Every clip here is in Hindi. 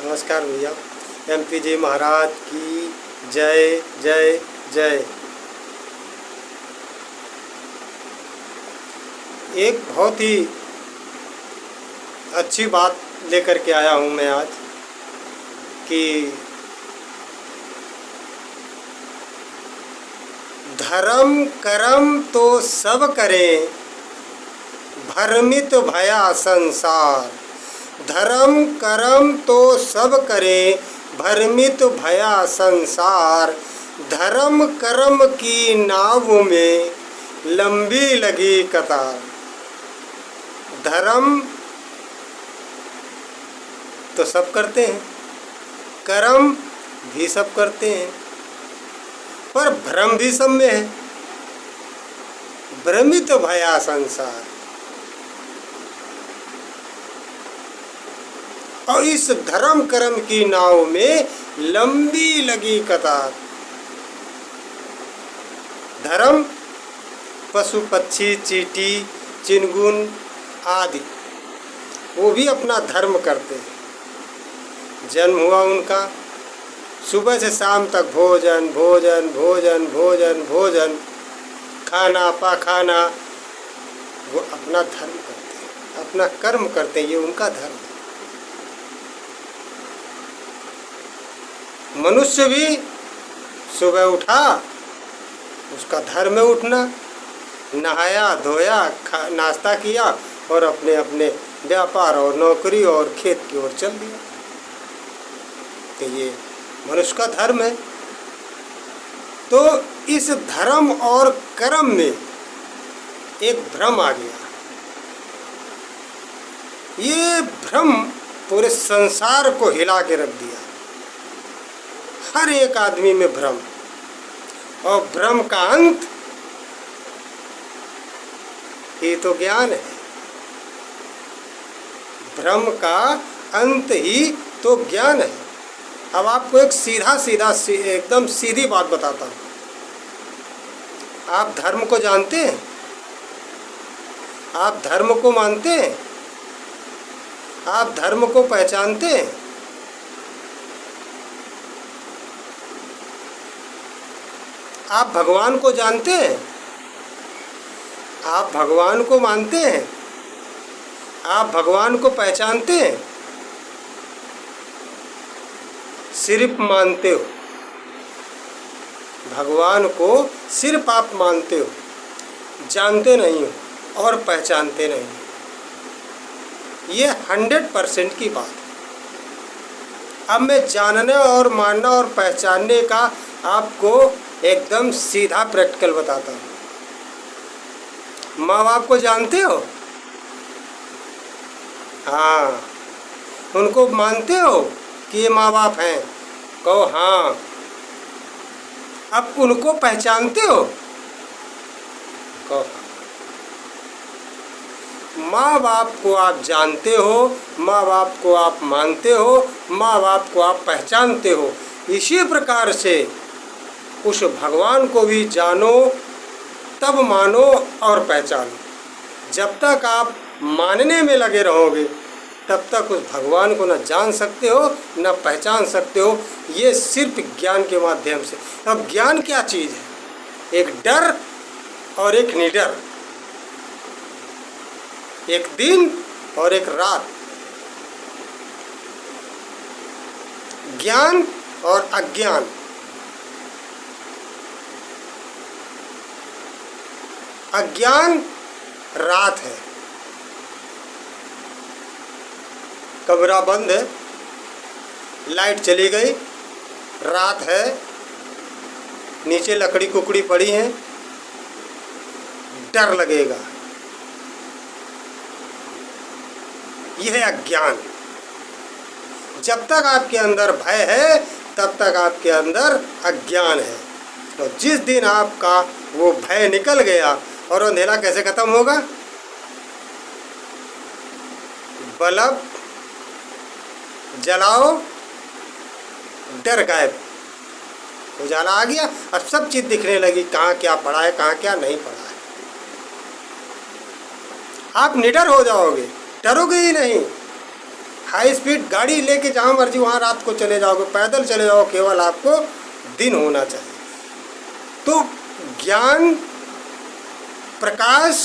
नमस्कार भैया। एमपी जी महाराज की जय जय जय। एक बहुत ही अच्छी बात लेकर के आया हूँ मैं आज कि धर्म कर्म तो सब करें, भ्रमित भया संसार। धर्म कर्म तो सब करें, भ्रमित भया संसार। धर्म कर्म की नाव में लंबी लगी कतार। धर्म तो सब करते हैं, कर्म भी सब करते हैं, पर भ्रम भी सब में है। भ्रमित भया संसार। और इस धर्म कर्म की नाव में लंबी लगी कतार। धर्म पशु पक्षी चींटी चिंगुन आदि वो भी अपना धर्म करते हैं। जन्म हुआ उनका, सुबह से शाम तक भोजन भोजन भोजन भोजन भोजन, खाना पाखाना, वो अपना धर्म करते हैं, अपना कर्म करते हैं। ये उनका धर्म है। मनुष्य भी सुबह उठा, उसका धर्म है उठना, नहाया धोया नाश्ता किया और अपने अपने व्यापार और नौकरी और खेत की ओर चल दिया। तो ये मनुष्य का धर्म है। तो इस धर्म और कर्म में एक भ्रम आ गया। ये भ्रम पूरे संसार को हिला के रख दिया। हर एक आदमी में भ्रम, और भ्रम का अंत ही तो ज्ञान है। भ्रम का अंत ही तो ज्ञान है। अब आपको एक एकदम सीधी बात बताता हूँ। आप धर्म को जानते हैं? आप धर्म को मानते हैं? आप धर्म को पहचानते हैं? आप भगवान को जानते हैं? आप भगवान को मानते हैं? आप भगवान को पहचानते हैं? सिर्फ मानते हो। भगवान को सिर्फ आप मानते हो, जानते नहीं हो और पहचानते नहीं हो। ये 100% की बात है। अब मैं जानने और मानना और पहचानने का आपको एकदम सीधा प्रैक्टिकल बताता हूँ। माँ बाप को जानते हो? हाँ। उनको मानते हो कि ये माँ बाप हैं? कहो हाँ। अब उनको पहचानते हो? कहो हाँ। माँ बाप को आप जानते हो, माँ बाप को आप मानते हो, माँ बाप को आप पहचानते हो। इसी प्रकार से उस भगवान को भी जानो, तब मानो और पहचानो। जब तक आप मानने में लगे रहोगे तब तक उस भगवान को न जान सकते हो न पहचान सकते हो। ये सिर्फ ज्ञान के माध्यम से। अब ज्ञान क्या चीज़ है? एक डर और एक निडर, एक दिन और एक रात। ज्ञान और अज्ञान। अज्ञान रात है, कमरा बंद है, लाइट चली गई, रात है, नीचे लकड़ी कुकड़ी पड़ी है, डर लगेगा। यह है अज्ञान। जब तक आपके अंदर भय है तब तक आपके अंदर अज्ञान है। तो जिस दिन आपका वो भय निकल गया, और अंधेरा कैसे खत्म होगा? बल्ब जलाओ, डर गायब, उजाला आ गया। अब सब चीज़ दिखने लगी, कहाँ क्या पड़ा है, कहाँ क्या नहीं पड़ा है। आप निडर हो जाओगे, डरोगे ही नहीं। हाई स्पीड गाड़ी लेके जहाँ मर्जी वहाँ रात को चले जाओगे, पैदल चले जाओ, केवल आपको दिन होना चाहिए। तो ज्ञान प्रकाश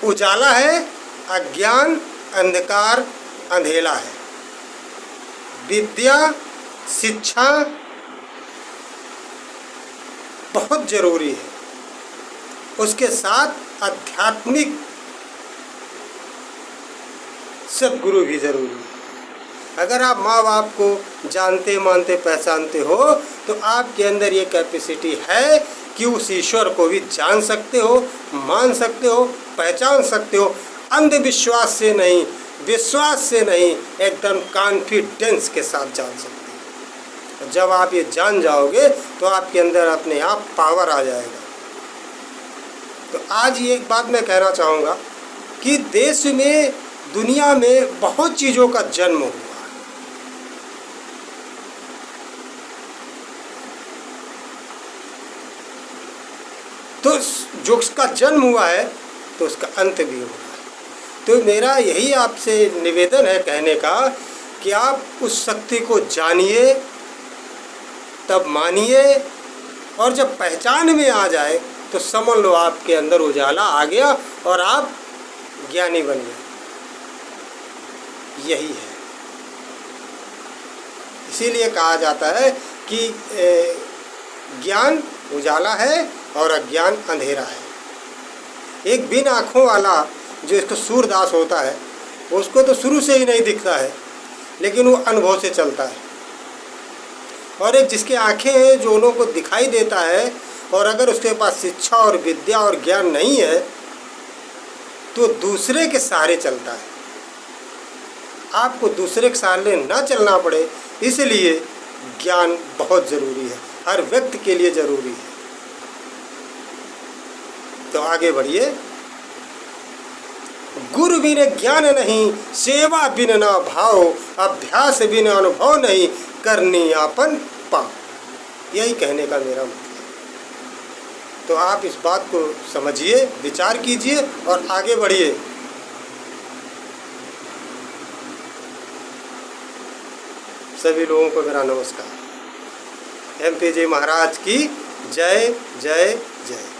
उजाला है, अज्ञान अंधकार अंधेला है। विद्या शिक्षा बहुत जरूरी है, उसके साथ आध्यात्मिक सद्गुरु भी जरूरी है। अगर आप माँ बाप को जानते मानते पहचानते हो तो आपके अंदर ये कैपेसिटी है कि उस ईश्वर को भी जान सकते हो, मान सकते हो, पहचान सकते हो। अंधविश्वास से नहीं, विश्वास से नहीं, एकदम कॉन्फिडेंस के साथ जान सकते हो। जब आप ये जान जाओगे तो आपके अंदर अपने आप पावर आ जाएगा। तो आज ये एक बात मैं कहना चाहूँगा कि देश में, दुनिया में बहुत चीज़ों का जन्म हुआ। तो जो उसका जन्म हुआ है तो उसका अंत भी हुआ है। तो मेरा यही आपसे निवेदन है कहने का कि आप उस शक्ति को जानिए, तब मानिए, और जब पहचान में आ जाए तो समझ लो आपके अंदर उजाला आ गया और आप ज्ञानी बन गए। यही है। इसीलिए कहा जाता है कि ज्ञान उजाला है और अज्ञान अंधेरा है। एक बिन आँखों वाला जो इसको सूरदास होता है, उसको तो शुरू से ही नहीं दिखता है, लेकिन वो अनुभव से चलता है। और एक जिसके आँखें हैं, जो उन को दिखाई देता है, और अगर उसके पास शिक्षा और विद्या और ज्ञान नहीं है तो दूसरे के सहारे चलता है। आपको दूसरे के सहारे ना चलना पड़े, इसलिए ज्ञान बहुत ज़रूरी है, हर व्यक्ति के लिए ज़रूरी है। तो आगे बढ़िए। गुरु बिन ज्ञान नहीं, सेवा बिन ना भाव, अभ्यास बिन अनुभव नहीं, करनी आपन पाप। यही कहने का मेरा मतलब। तो आप इस बात को समझिए, विचार कीजिए और आगे बढ़िए। सभी लोगों को मेरा नमस्कार। MP जी महाराज की जय जय जय।